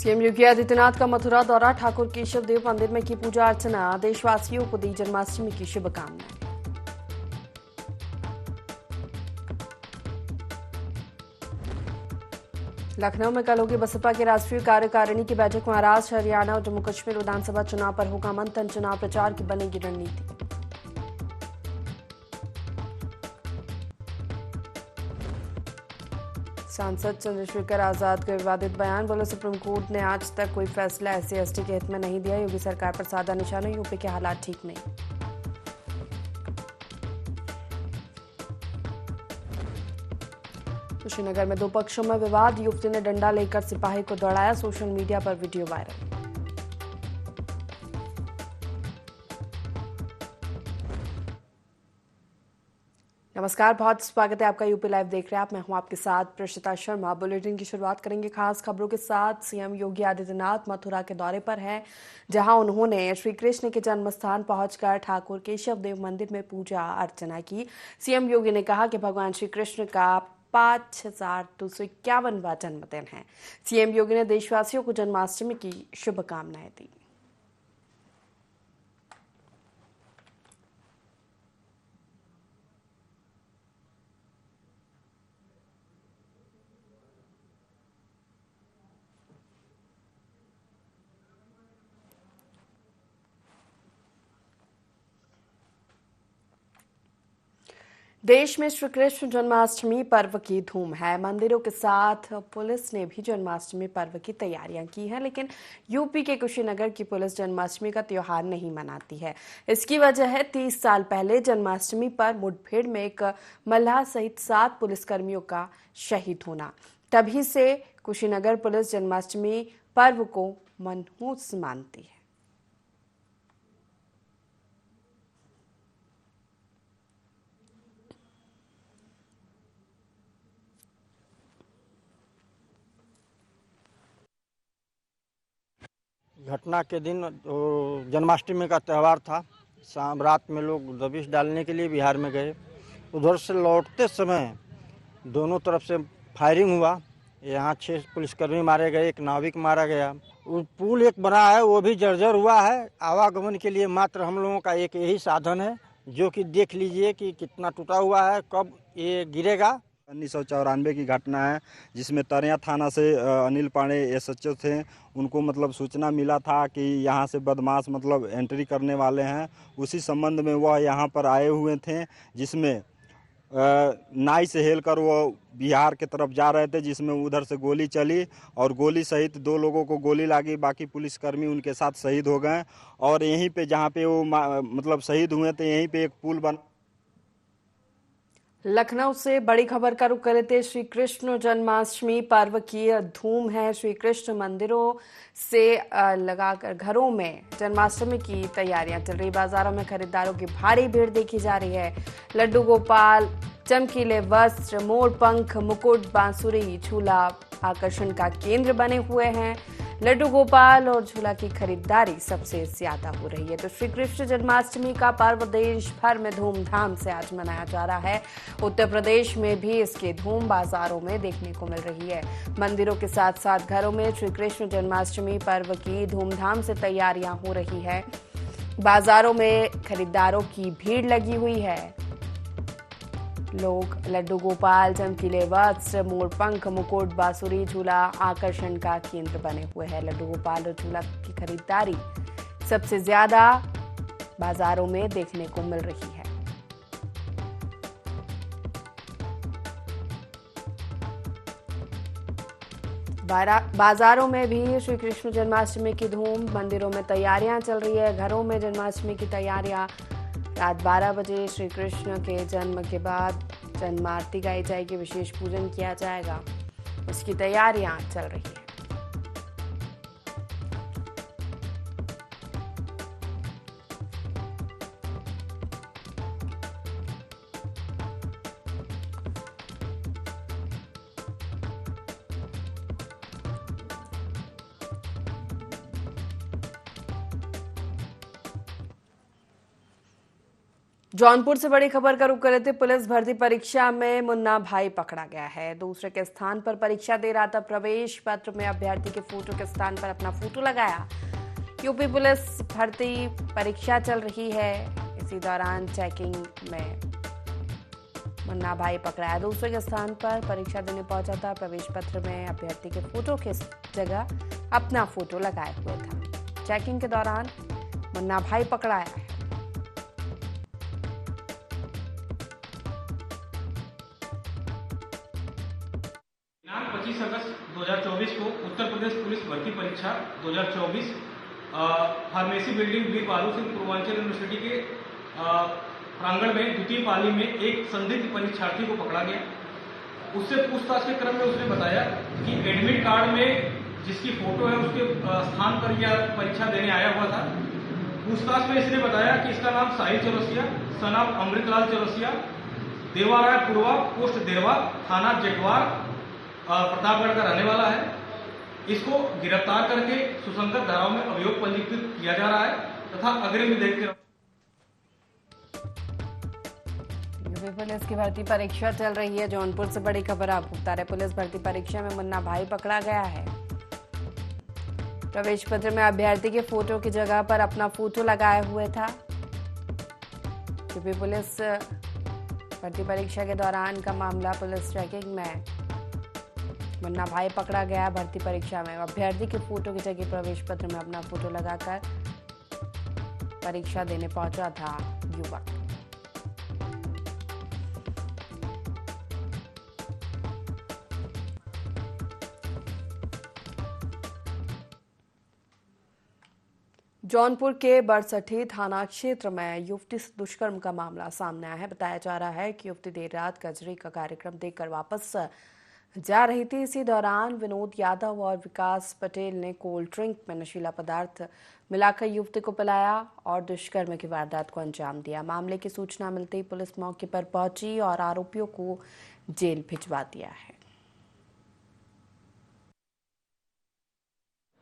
CM Yogi Adityanath का मथुरा दौरा, ठाकुर केशव देव मंदिर में की पूजा अर्चना, देशवासियों को दी जन्माष्टमी की शुभकामनाएं। लखनऊ में कल होगी बसपा की राष्ट्रीय कार्यकारिणी की बैठक। महाराष्ट्र, हरियाणा और जम्मू कश्मीर विधानसभा चुनाव पर होगा मंथन, चुनाव प्रचार की बनेगी रणनीति। सांसद चंद्रशेखर आजाद के विवादित बयान, बोले सुप्रीम कोर्ट ने आज तक कोई फैसला SC/ST के हित में नहीं दिया। योगी सरकार पर साधा निशाना, यूपी के हालात ठीक नहीं। कुशीनगर में दो पक्षों में विवाद, युवती ने डंडा लेकर सिपाही को दौड़ाया, सोशल मीडिया पर वीडियो वायरल। नमस्कार, बहुत स्वागत है आपका यूपी लाइव देख रहे हैं आप। मैं हूं आपके साथ प्रशिता शर्मा। बुलेटिन की शुरुआत करेंगे खास खबरों के साथ। सीएम योगी आदित्यनाथ मथुरा के दौरे पर हैं, जहां उन्होंने श्री कृष्ण के जन्म स्थान पहुंचकर ठाकुर केशव देव मंदिर में पूजा अर्चना की। सीएम योगी ने कहा कि भगवान श्री कृष्ण का 5251वां जन्मदिन है। सीएम योगी ने देशवासियों को जन्माष्टमी की शुभकामनाएं दी। देश में श्री कृष्ण जन्माष्टमी पर्व की धूम है। मंदिरों के साथ पुलिस ने भी जन्माष्टमी पर्व की तैयारियां की हैं, लेकिन यूपी के कुशीनगर की पुलिस जन्माष्टमी का त्योहार नहीं मनाती है। इसकी वजह है 30 साल पहले जन्माष्टमी पर मुठभेड़ में एक मल्लाह सहित 7 पुलिसकर्मियों का शहीद होना। तभी से कुशीनगर पुलिस जन्माष्टमी पर्व को मनहूस मानती है। घटना के दिन जन्माष्टमी का त्यौहार था। शाम रात में लोग दबिश डालने के लिए बिहार में गए। उधर से लौटते समय दोनों तरफ से फायरिंग हुआ। यहाँ 6 पुलिसकर्मी मारे गए, एक नाविक मारा गया। वो पुल एक बना है, वो भी जर्जर हुआ है। आवागमन के लिए मात्र हम लोगों का एक यही साधन है, जो कि देख लीजिए कि कितना टूटा हुआ है, कब ये गिरेगा। 1994 की घटना है, जिसमें तरैया थाना से अनिल पांडे SHO थे। उनको मतलब सूचना मिला था कि यहाँ से बदमाश मतलब एंट्री करने वाले हैं। उसी संबंध में वह यहाँ पर आए हुए थे, जिसमें नाई से हेलकर वो बिहार के तरफ जा रहे थे, जिसमें उधर से गोली चली और गोली सहित 2 लोगों को गोली लगी। बाकी पुलिसकर्मी उनके साथ शहीद हो गए। और यहीं पे जहाँ पे वो मतलब शहीद हुए थे, यहीं पे एक पुल बना। लखनऊ से बड़ी खबर का रुख करे थे। श्री कृष्ण जन्माष्टमी पर्व की धूम है। श्री कृष्ण मंदिरों से लगाकर घरों में जन्माष्टमी की तैयारियां चल रही। बाजारों में खरीदारों की भारी भीड़ देखी जा रही है। लड्डू गोपाल, चमकीले वस्त्र, मोर पंख, मुकुट, बांसुरी, झूला आकर्षण का केंद्र बने हुए हैं। लड्डू गोपाल और झूला की खरीदारी सबसे ज्यादा हो रही है। तो श्री कृष्ण जन्माष्टमी का पर्व देश भर में धूमधाम से आज मनाया जा रहा है। उत्तर प्रदेश में भी इसकी धूम बाजारों में देखने को मिल रही है। मंदिरों के साथ साथ घरों में श्री कृष्ण जन्माष्टमी पर्व की धूमधाम से तैयारियां हो रही है। बाजारों में खरीदारों की भीड़ लगी हुई है। लोग लड्डू गोपाल, चमकीले वस्त्र, मोरपंख, मुकुट, बांसुरी, झूला आकर्षण का केंद्र बने हुए हैं। लड्डू गोपाल और झूला की खरीदारी सबसे ज्यादा बाजारों में देखने को मिल रही है। बाजारों में भी श्री कृष्ण जन्माष्टमी की धूम, मंदिरों में तैयारियां चल रही है। घरों में जन्माष्टमी की तैयारियां। रात 12 बजे श्री कृष्ण के जन्म के बाद जन्मारती गाई जाएगी, विशेष पूजन किया जाएगा। उसकी तैयारियां चल रही हैं। जौनपुर से बड़ी खबर का रुख कर रहे थे। पुलिस भर्ती परीक्षा में मुन्ना भाई पकड़ा गया है। दूसरे के स्थान पर परीक्षा दे रहा था। प्रवेश पत्र में अभ्यर्थी के फोटो के स्थान पर अपना फोटो लगाया। यूपी पुलिस भर्ती परीक्षा चल रही है, इसी दौरान चेकिंग में मुन्ना भाई पकड़ा है। दूसरे के स्थान पर परीक्षा देने पहुंचा था। प्रवेश पत्र में अभ्यर्थी के फोटो की जगह अपना फोटो लगाए हुए था। चेकिंग के दौरान मुन्ना भाई पकड़ाया है। दिनांक 25 अगस्त 2024 को उत्तर प्रदेश पुलिस भर्ती परीक्षा 2024 फार्मेसी बिल्डिंग बी बालू सिंह पूर्वांचल यूनिवर्सिटी के प्रांगण में द्वितीय पाली में एक संदिग्ध परीक्षार्थी को पकड़ा गया। उससे पूछताछ के क्रम में उसने बताया कि एडमिट कार्ड में जिसकी फोटो है उसके स्थान पर यह परीक्षा देने आया हुआ था। पूछताछ में इसने बताया कि इसका नाम साहिल चौरसिया, सनाम अमृतलाल चौरसिया, देवाराय पूर्वा, पोस्ट देरवा, थाना जटवार, प्रतापगढ़ का रहने वाला है। इसको गिरफ्तार करके सुसंगत धाराओं में अभियोग पंजीकृत किया जा रहा है तथा अग्रिम विधेयक के यूपी पुलिस की भर्ती परीक्षा चल रही है। जौनपुर से बड़ी खबर आपको बता रहे। पुलिस भर्ती परीक्षा में मुन्ना भाई पकड़ा गया है। प्रवेश पत्र में अभ्यर्थी के फोटो की जगह पर अपना फोटो लगाए हुए था। यूपी पुलिस भर्ती परीक्षा के दौरान का मामला। पुलिस चेकिंग में मुन्ना भाई पकड़ा गया। भर्ती परीक्षा में अभ्यर्थी के फोटो की जगह प्रवेश पत्र में अपना फोटो लगाकर परीक्षा देने पहुंचा था युवक। जौनपुर के बरसठी थाना क्षेत्र में युवती से दुष्कर्म का मामला सामने आया है। बताया जा रहा है कि युवती देर रात कजरी का कार्यक्रम देखकर वापस जा रही थी। इसी दौरान विनोद यादव और विकास पटेल ने कोल्ड ड्रिंक में नशीला पदार्थ मिलाकर युवती को पिलाया और दुष्कर्म की वारदात को अंजाम दिया। मामले की सूचना मिलते ही पुलिस मौके पर पहुंची और आरोपियों को जेल भिजवा दिया है।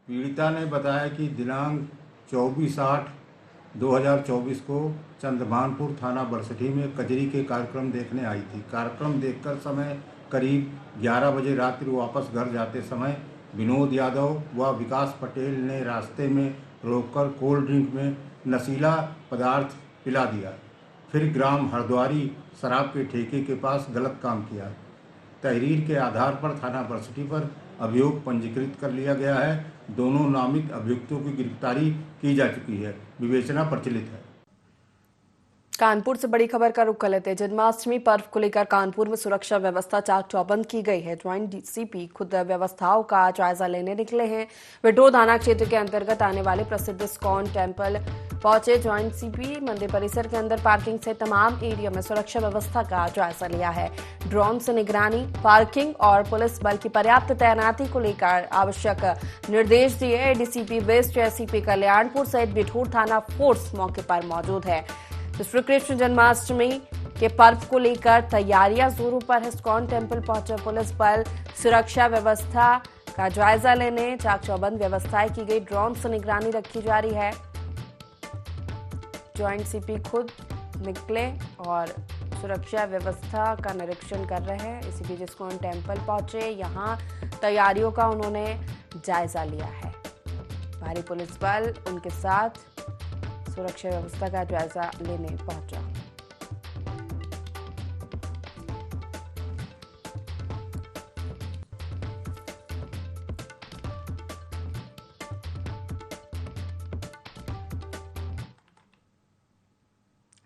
पीड़िता ने बताया कि दिनांक 24/8/2024 को चंद्रभानपुर थाना बरसठी में कजरी के कार्यक्रम देखने आई थी। कार्यक्रम देखकर समय करीब 11 बजे रात्रि वापस घर जाते समय विनोद यादव व विकास पटेल ने रास्ते में रोककर कोल्ड ड्रिंक में नशीला पदार्थ पिला दिया। फिर ग्राम हरद्वारी शराब के ठेके के पास गलत काम किया। तहरीर के आधार पर थाना बरसठी पर अभियोग पंजीकृत कर लिया गया है। दोनों नामित अभियुक्तों की गिरफ्तारी की जा चुकी है। विवेचना प्रचलित है। कानपुर से बड़ी खबर का रुख कर लेते हैं। जन्माष्टमी पर्व को लेकर कानपुर में सुरक्षा व्यवस्था चाक चौबंद की गई है। ज्वाइंट डीसीपी खुद व्यवस्थाओं का जायजा लेने निकले हैं। विठोर थाना क्षेत्र के अंतर्गत आने वाले प्रसिद्ध इस्कॉन टेम्पल पहुंचे ज्वाइंट सीपी मंदिर परिसर के अंदर पार्किंग से तमाम एरिया में सुरक्षा व्यवस्था का जायजा लिया है। ड्रोन से निगरानी, पार्किंग और पुलिस बल की पर्याप्त तैनाती को लेकर आवश्यक निर्देश दिए। डीसीपी वेस्ट, एसीपी कल्याणपुर सहित बिठूर थाना फोर्स मौके पर मौजूद है। श्री कृष्ण जन्माष्टमी के पर्व को लेकर तैयारियां जोरों पर है। इस्कॉन टेम्पल पहुंचे पुलिस बल सुरक्षा व्यवस्था का जायजा लेने। चाक चौबंद व्यवस्थाएं की गई। ड्रोन से निगरानी रखी जा रही है। ज्वाइंट सीपी खुद निकले और सुरक्षा व्यवस्था का निरीक्षण कर रहे हैं। इसी बीच इस्कॉन टेम्पल पहुंचे, यहां तैयारियों का उन्होंने जायजा लिया है। भारी पुलिस बल उनके साथ सुरक्षा व्यवस्था का जायजा लेने पहुंचा।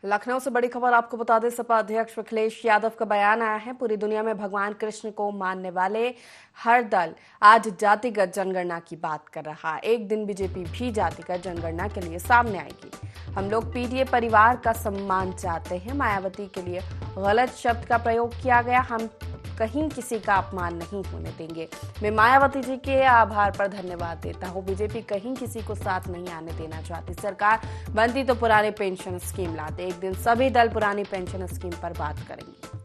लखनऊ से बड़ी खबर आपको बता दें। सपा अध्यक्ष अखिलेश यादव का बयान आया है। पूरी दुनिया में भगवान कृष्ण को मानने वाले हर दल आज जातिगत जनगणना की बात कर रहा है। एक दिन बीजेपी भी जातिगत जनगणना के लिए सामने आएगी। हम लोग पीडीए परिवार का सम्मान चाहते हैं। मायावती के लिए गलत शब्द का प्रयोग किया गया। हम कहीं किसी का अपमान नहीं होने देंगे। मैं मायावती जी के आभार पर धन्यवाद देता हूं। बीजेपी कहीं किसी को साथ नहीं आने देना चाहती। सरकार बनती तो पुरानी पेंशन स्कीम लाते। एक दिन सभी दल पुरानी पेंशन स्कीम पर बात करेंगे।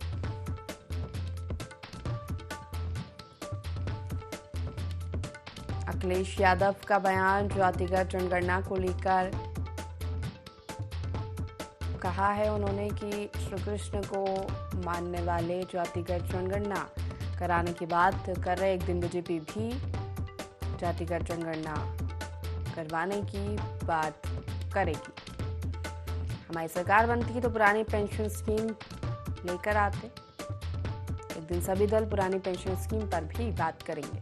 अखिलेश यादव का बयान जातिगत जनगणना को लेकर कहा है उन्होंने कि श्री कृष्ण को मानने वाले जातिगत जनगणना कराने की बात कर रहे। एक दिन बीजेपी भी जातिगत जनगणना करवाने की बात करेगी। हमारी सरकार बनती तो पुरानी पेंशन स्कीम लेकर आते। एक दिन सभी दल पुरानी पेंशन स्कीम पर भी बात करेंगे।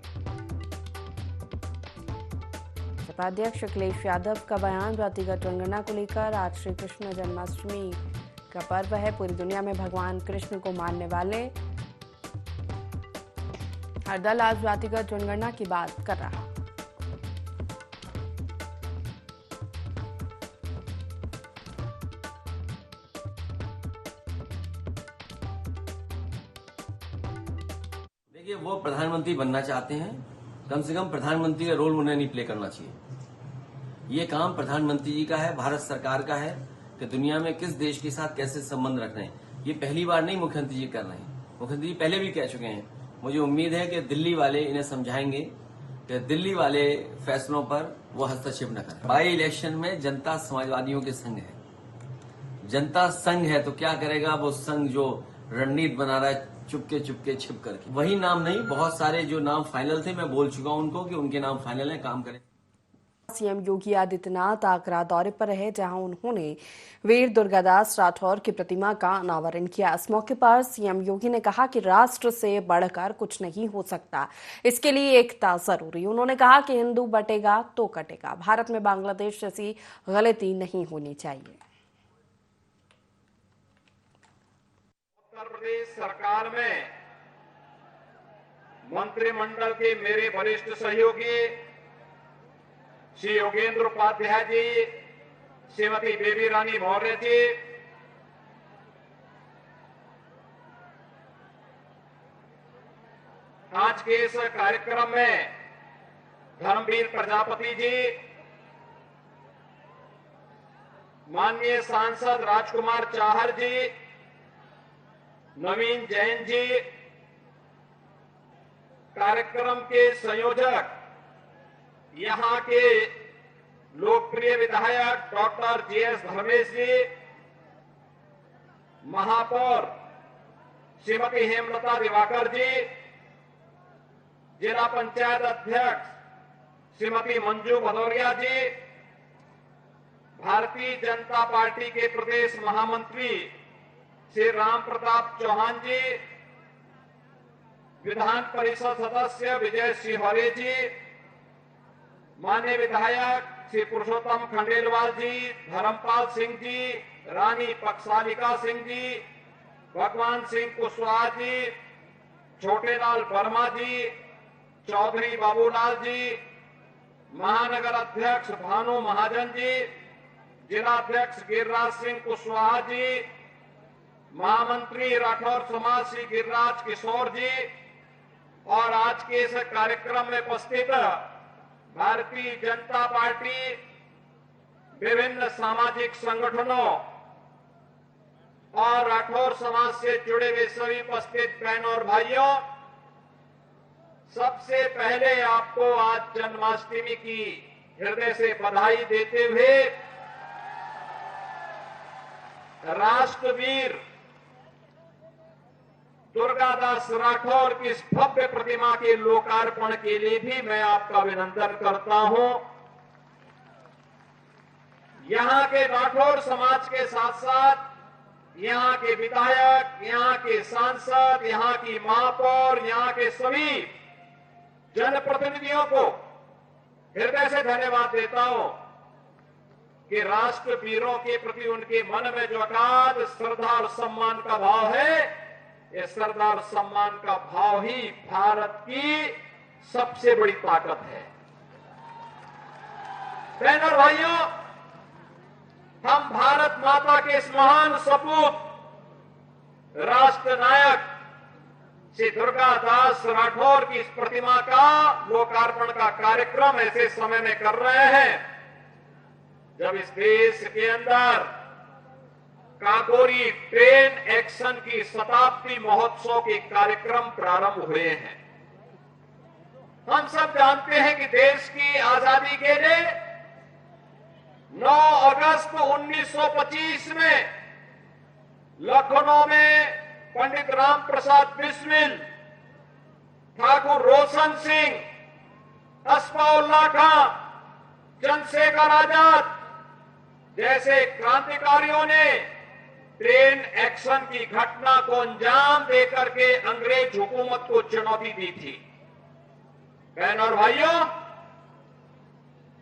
सपा अध्यक्ष अखिलेश यादव का बयान जातिगत जनगणना को लेकर। आज श्री कृष्ण जन्माष्टमी का पर्व है। पूरी दुनिया में भगवान कृष्ण को मानने वाले हर दल आज जातिगत जनगणना की बात कर रहा। देखिए, वो प्रधानमंत्री बनना चाहते हैं, कम से कम प्रधानमंत्री का रोल उन्हें नहीं प्ले करना चाहिए। ये काम प्रधानमंत्री जी का है, भारत सरकार का है कि दुनिया में किस देश के साथ कैसे संबंध रखने हैं। ये पहली बार नहीं मुख्यमंत्री जी कर रहे हैं, मुख्यमंत्री जी पहले भी कह चुके हैं। मुझे उम्मीद है कि दिल्ली वाले इन्हें समझाएंगे कि दिल्ली वाले फैसलों पर वो हस्तक्षेप न करें। बाई इलेक्शन में जनता समाजवादियों के संग है, जनता संग है तो क्या करेगा वो संघ जो रणनीति बना रहा है चुपके चुपके छिप करके। वही नाम नहीं, बहुत सारे जो नाम फाइनल थे मैं बोल चुका हूं उनको कि उनके नाम फाइनल है, काम करें। सीएम योगी आदित्यनाथ आगरा दौरे पर रहे, जहां उन्होंने वीर दुर्गादास राठौर की प्रतिमा का अनावरण किया। इस मौके पर सीएम योगी ने कहा कि राष्ट्र से बढ़कर कुछ नहीं हो सकता, इसके लिए एकता जरूरी। उन्होंने कहा कि हिंदू बटेगा तो कटेगा, भारत में बांग्लादेश जैसी गलती नहीं होनी चाहिए। उत्तर प्रदेश सरकार में मंत्रिमंडल के मेरे वरिष्ठ सहयोगी श्री योगेंद्र उपाध्याय जी, श्रीमती बेबी रानी मौर्य जी, आज के इस कार्यक्रम में धर्मवीर प्रजापति जी, माननीय सांसद राजकुमार चाहर जी, नवीन जैन जी, कार्यक्रम के संयोजक यहां के लोकप्रिय विधायक डॉक्टर जीएस धर्मेश जी, महापौर श्रीमती हेमलता दिवाकर जी, जिला पंचायत अध्यक्ष श्रीमती मंजू भदौरिया जी, भारतीय जनता पार्टी के प्रदेश महामंत्री श्री राम प्रताप चौहान जी, विधान परिषद सदस्य विजय सिंहरे जी, माननीय विधायक श्री पुरुषोत्तम खंडेलवाल जी, धर्मपाल सिंह जी, रानी पक्षालिका सिंह जी, भगवान सिंह कुशवाहा जी, छोटेलाल वर्मा जी, चौधरी बाबूलाल जी, महानगर अध्यक्ष भानु महाजन जी, जिलाध्यक्ष गिरिराज सिंह कुशवाहा जी, महामंत्री राठौर समाज श्री गिरिराज किशोर जी, और आज के इस कार्यक्रम में उपस्थित भारतीय जनता पार्टी, विभिन्न सामाजिक संगठनों और राठौर समाज से जुड़े हुए सभी उपस्थित बहनों और भाइयों, सबसे पहले आपको आज जन्माष्टमी की हृदय से बधाई देते हुए राष्ट्रवीर दुर्गादास राठौर की इस भव्य प्रतिमा के लोकार्पण के लिए भी मैं आपका अभिनंदन करता हूं। यहां के राठौर समाज के साथ साथ यहां के विधायक, यहां के सांसद, यहां की महापौर, यहां के सभी जनप्रतिनिधियों को हृदय से धन्यवाद देता हूं कि राष्ट्रवीरों के प्रति उनके मन में जो अगाध श्रद्धा और सम्मान का भाव है, ये श्रद्धा और सम्मान का भाव ही भारत की सबसे बड़ी ताकत है। बहनों और भाइयों, हम भारत माता के इस महान सपूत राष्ट्र नायक श्री दुर्गादास राठौर की इस प्रतिमा का लोकार्पण का कार्यक्रम ऐसे समय में कर रहे हैं जब इस देश के अंदर काकोरी ट्रेन एक्शन की शताब्दी महोत्सव के कार्यक्रम प्रारंभ हुए हैं। हम सब जानते हैं कि देश की आजादी के लिए 9 अगस्त 1925 में लखनऊ में पंडित राम प्रसाद बिस्मिल, ठाकुर रोशन सिंह, असफाउल्लाह खां, चंद्रशेखर आजाद जैसे क्रांतिकारियों ने ट्रेन एक्शन की घटना को अंजाम देकर के अंग्रेज हुकूमत को चुनौती दी थी। बहनों और भाइयों,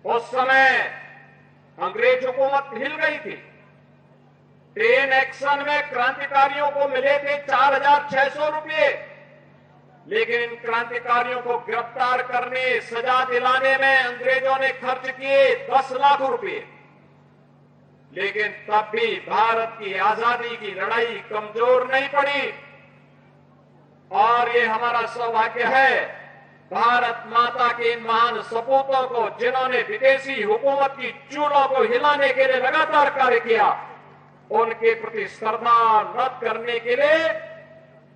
उस समय अंग्रेज हुकूमत हिल गई थी। ट्रेन एक्शन में क्रांतिकारियों को मिले थे 4,600 रुपये, लेकिन इन क्रांतिकारियों को गिरफ्तार करने, सजा दिलाने में अंग्रेजों ने खर्च किए 10 लाख रुपये। लेकिन तब भी भारत की आजादी की लड़ाई कमजोर नहीं पड़ी। और ये हमारा सौभाग्य है, भारत माता के इन महान सपूतों को, जिन्होंने विदेशी हुकूमत की चूलों को हिलाने के लिए लगातार कार्य किया, उनके प्रति श्रद्धा नत करने के लिए,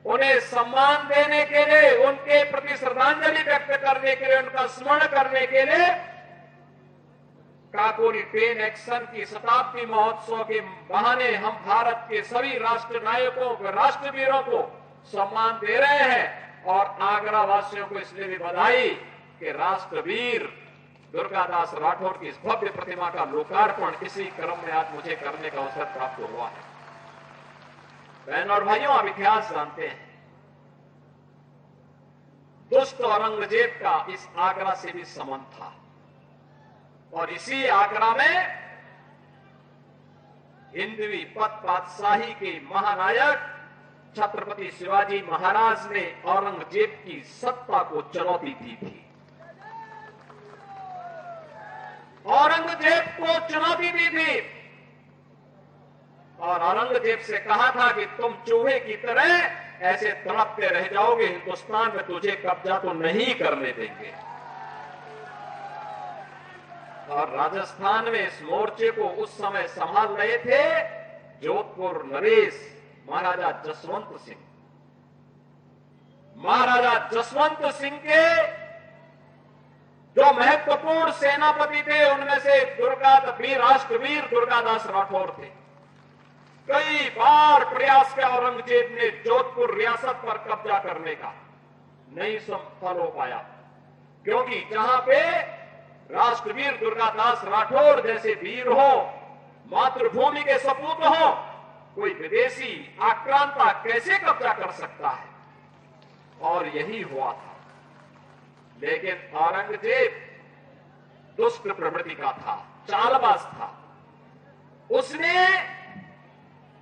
उन्हें सम्मान देने के लिए, उनके प्रति श्रद्धांजलि व्यक्त करने के लिए, उनका स्मरण करने के लिए काकोरी ट्रेन एक्शन की शताब्दी महोत्सव के बहाने हम भारत के सभी राष्ट्र नायकों को, राष्ट्रवीरों को सम्मान दे रहे हैं। और आगरा वासियों को इसलिए भी बधाई कि राष्ट्रवीर दुर्गादास राठौर की इस भव्य प्रतिमा का लोकार्पण इसी क्रम में आज मुझे करने का अवसर प्राप्त हुआ है। बहनों और भाइयों, आप इतिहास जानते हैं, दुष्ट औरंगजेब का इस आगरा से भी संबंध था। और इसी आगरा में हिंदवी पद बादशाही के महानायक छत्रपति शिवाजी महाराज ने औरंगजेब की सत्ता को चुनौती दी थी। औरंगजेब को चुनौती दी थी और औरंगजेब से कहा था कि तुम चूहे की तरह ऐसे तड़पते रह जाओगे, हिंदुस्तान में तुझे कब्जा तो नहीं करने देंगे। और राजस्थान में इस मोर्चे को उस समय संभाल रहे थे जोधपुर नरेश महाराजा जसवंत सिंह। महाराजा जसवंत सिंह के जो महत्वपूर्ण सेनापति थे, उनमें से राष्ट्रवीर दुर्गादास राठौर थे। कई बार प्रयास किया औरंगजेब ने जोधपुर रियासत पर कब्जा करने का, नहीं सफल हो पाया, क्योंकि जहां पे राष्ट्रवीर दुर्गादास राठौर जैसे वीर हो, मातृभूमि के सपूत हो, कोई विदेशी आक्रांता कैसे कब्जा कर सकता है। और यही हुआ था। लेकिन औरंगजेब दुष्ट प्रवृत्ति का था, चालबाज था।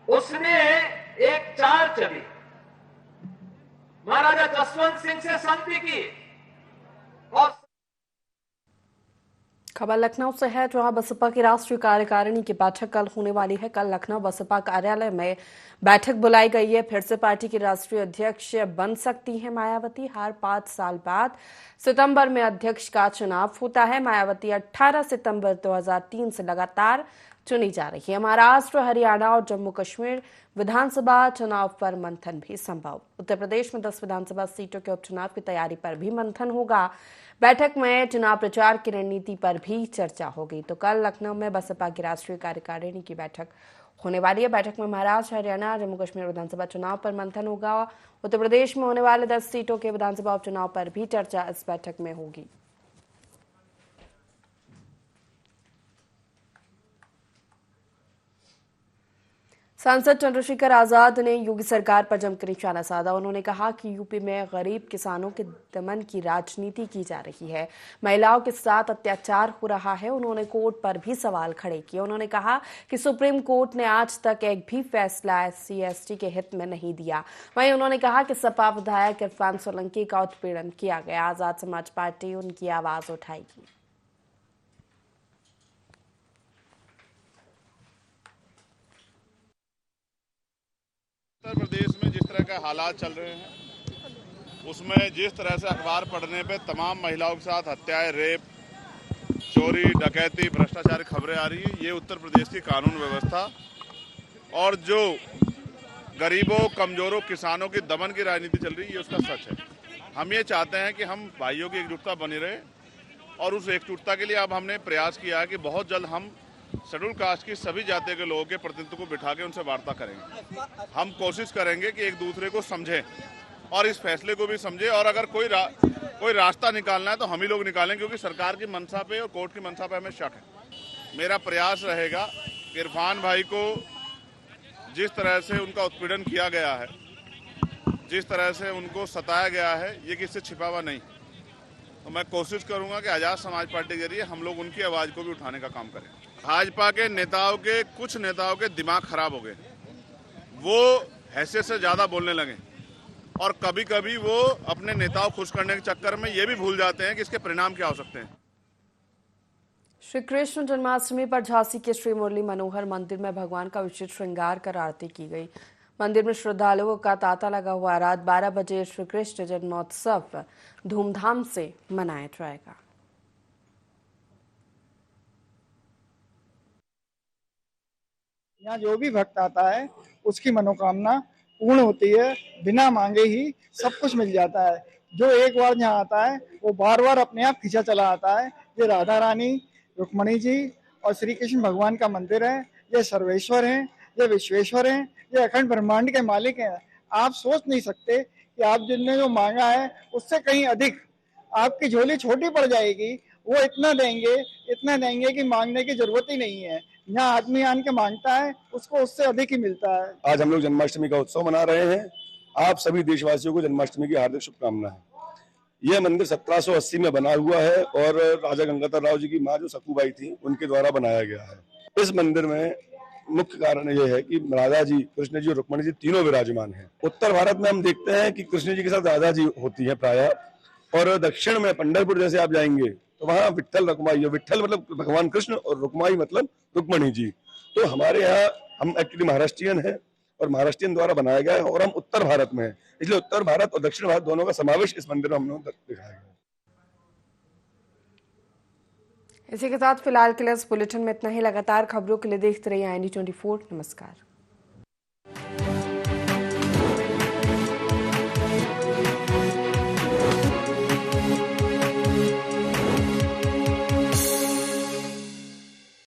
उसने एक चाल चली, महाराजा जसवंत सिंह से संधि की। और खबर लखनऊ से है, जहां बसपा की राष्ट्रीय कार्यकारिणी की बैठक कल होने वाली है। कल लखनऊ बसपा कार्यालय में बैठक बुलाई गई है। फिर से पार्टी की राष्ट्रीय अध्यक्ष बन सकती हैं मायावती। हर 5 साल बाद सितंबर में अध्यक्ष का चुनाव होता है। मायावती 18 सितंबर 2003 से लगातार चुनी जा रही है। महाराष्ट्र, हरियाणा और जम्मू कश्मीर विधानसभा चुनाव पर मंथन भी संभव। उत्तर प्रदेश में 10 विधानसभा सीटों के उपचुनाव की तैयारी पर भी मंथन होगा। बैठक में चुनाव प्रचार की रणनीति पर भी चर्चा होगी। तो कल लखनऊ में बसपा की राष्ट्रीय कार्यकारिणी की बैठक होने वाली है। बैठक में महाराष्ट्र, हरियाणा, जम्मू कश्मीर विधानसभा चुनाव पर मंथन होगा। उत्तर प्रदेश में होने वाले 10 सीटों के विधानसभा उपचुनाव पर भी चर्चा इस बैठक में होगी। सांसद चंद्रशेखर आजाद ने योगी सरकार पर जमकर निशाना साधा। उन्होंने कहा कि यूपी में गरीब किसानों के दमन की राजनीति की जा रही है, महिलाओं के साथ अत्याचार हो रहा है। उन्होंने कोर्ट पर भी सवाल खड़े किए। उन्होंने कहा कि सुप्रीम कोर्ट ने आज तक एक भी फैसला SC/ST के हित में नहीं दिया। वहीं उन्होंने कहा कि सपा विधायक इरफान सोलंकी का उत्पीड़न किया गया। आजाद समाज पार्टी उनकी आवाज उठाएगी। उत्तर प्रदेश में जिस तरह के हालात चल रहे हैं, उसमें जिस तरह से अखबार पढ़ने पे तमाम महिलाओं के साथ हत्याएं, रेप, चोरी, डकैती, भ्रष्टाचार की खबरें आ रही है, ये उत्तर प्रदेश की कानून व्यवस्था और जो गरीबों, कमजोरों, किसानों की दमन की राजनीति चल रही है, ये उसका सच है। हम ये चाहते हैं कि हम भाइयों की एकजुटता बनी रहे और उस एकजुटता के लिए अब हमने प्रयास किया है कि बहुत जल्द हम शेड्यूल कास्ट की सभी जाति के लोगों के प्रतिनिधित्व को बिठा के उनसे वार्ता करेंगे। हम कोशिश करेंगे कि एक दूसरे को समझें और इस फैसले को भी समझें, और अगर कोई रास्ता निकालना है तो हम ही लोग निकालें, क्योंकि सरकार की मंशा पे और कोर्ट की मंशा पे हमें शक है। मेरा प्रयास रहेगा कि इरफान भाई को जिस तरह से उनका उत्पीड़न किया गया है, जिस तरह से उनको सताया गया है, ये किससे छिपा हुआ नहीं। तो मैं कोशिश करूंगा कि आज़ाद समाज पार्टी के जरिए हम लोग उनकी आवाज़ को भी उठाने का काम करें। भाजपा के नेताओं के कुछ नेताओं के दिमाग खराब हो गए, वो हैसियत से ज़्यादा बोलने लगे और कभी कभी वो अपने नेताओं खुश करने के चक्कर में ये भी भूल जाते हैं कि इसके परिणाम क्या हो सकते हैं। श्री कृष्ण जन्माष्टमी पर झांसी के श्री मुरली मनोहर मंदिर में भगवान का विशेष श्रृंगार कर आरती की गई। मंदिर में श्रद्धालुओं का तांता लगा हुआ। रात 12 बजे श्री कृष्ण जन्मोत्सव धूमधाम से मनाया जाएगा। यहाँ जो भी भक्त आता है उसकी मनोकामना पूर्ण होती है, बिना मांगे ही सब कुछ मिल जाता है। जो एक बार यहाँ आता है वो बार बार अपने आप खींचा चला आता है। ये राधा रानी, रुक्मणी जी और श्री कृष्ण भगवान का मंदिर है। ये सर्वेश्वर हैं, ये विश्वेश्वर हैं, ये अखंड ब्रह्मांड के मालिक हैं। आप सोच नहीं सकते कि आप जिनने जो मांगा है उससे कहीं अधिक आपकी झोली छोटी पड़ जाएगी। वो इतना देंगे कि मांगने की जरूरत ही नहीं है। यहाँ आदमी आन के मांगता है, उसको उससे अधिक ही मिलता है। आज हम लोग जन्माष्टमी का उत्सव मना रहे हैं। आप सभी देशवासियों को जन्माष्टमी की हार्दिक शुभकामनाएं। यह मंदिर 1780 में बना हुआ है और राजा गंगाधर राव जी की माँ जो सखूबाई थी उनके द्वारा बनाया गया है। इस मंदिर में मुख्य कारण यह है कि राधा जी, कृष्ण जी और रुक्मणी जी तीनों विराजमान हैं। उत्तर भारत में हम देखते हैं कि कृष्ण जी के साथ राधा जी होती है प्रायः, और दक्षिण में पंढरपुर जैसे आप जाएंगे तो वहाँ विट्ठल रुक्माई, विट्ठल मतलब भगवान कृष्ण और रुक्माई मतलब रुक्मणी जी। तो हमारे यहाँ हम एक्चुअली महाराष्ट्रियन है और महाराष्ट्रियन द्वारा बनाया गया है, और हम उत्तर भारत में हैं, इसलिए उत्तर भारत और दक्षिण भारत दोनों का समावेश इस मंदिर में हम लोग दिखाया गया है। इसी के साथ फिलहाल के लिए इस बुलेटिन में इतना ही। लगातार खबरों के लिए देखते रहिए IND24। नमस्कार।